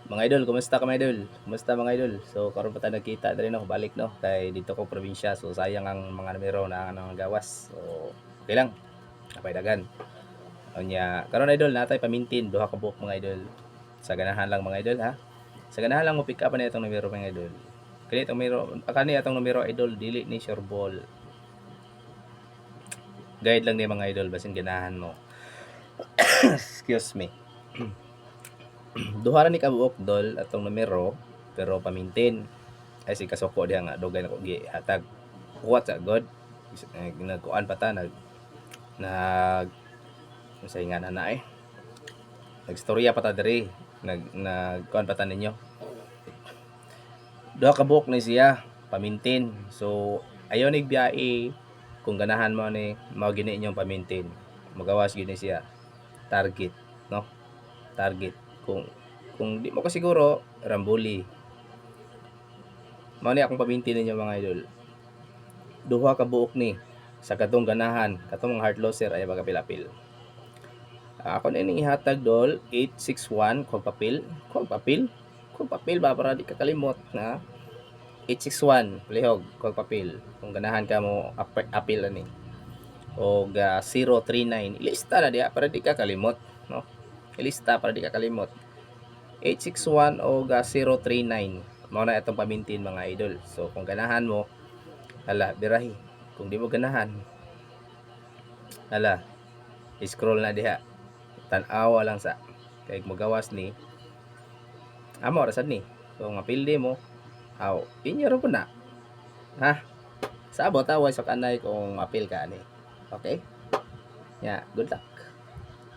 Mga idol, kumusta ka mga idol? Kumusta mga idol? So karon pa tayo nagkita diri no, balik no kay dito ko probinsya. So sayang ang mga numero na gawas. So okay lang, napay dagan. Unya, karon idol natay pamintin duha ka buok mga idol. Sa ganahan lang mga idol ha. Sa ganahan lang mo pick up na itong numero mga idol. Kani itong numero, kani atong numero idol dili ni sure ball. Guide lang ni mga idol basin ganahan mo. Excuse me. Duha ra ni ka buok dol atong numero pero pamintin. Ay si kasoko diha nga dugay na ko gihatag. Kuwat sa god. Nagkuan pa ta nag unsay nga na eh. Nagstorya pa ta diri. Nagkuan pa ta ninyo. Duha ka buok ni siya pamintin. So ayaw nig biyae kung ganahan mo ni mao gini inyong pamintin. Magawas gini siya. Target, no? Target. Kung di mo ka siguro, rambuli. Mao ni akong pamintin ninyo mga idol. Duha ka buok ni sa katong ganahan, katong heart loser ay pagapil-apil. Ako na ining ihatag dol 861 kog papel, kog papel ba para di ka kalimot na 861 palihog kog papel kung ganahan ka mo apil ani. O 039 ilista na diha para di ka kalimot, no? Ilista para di ka kalimot. 861 o 039 mao na itong pamintin mga idol. So kung ganahan mo, hala birahi. Kung di mo ganahan, hala scroll na diha. Tan-awa lang sa kay magawas ni amo ra sad ni. So nga pildi mo, aw inyo ra po na. Ha? Sa abot away sa kanay kung apil ka ani. Okay? Yeah, good luck.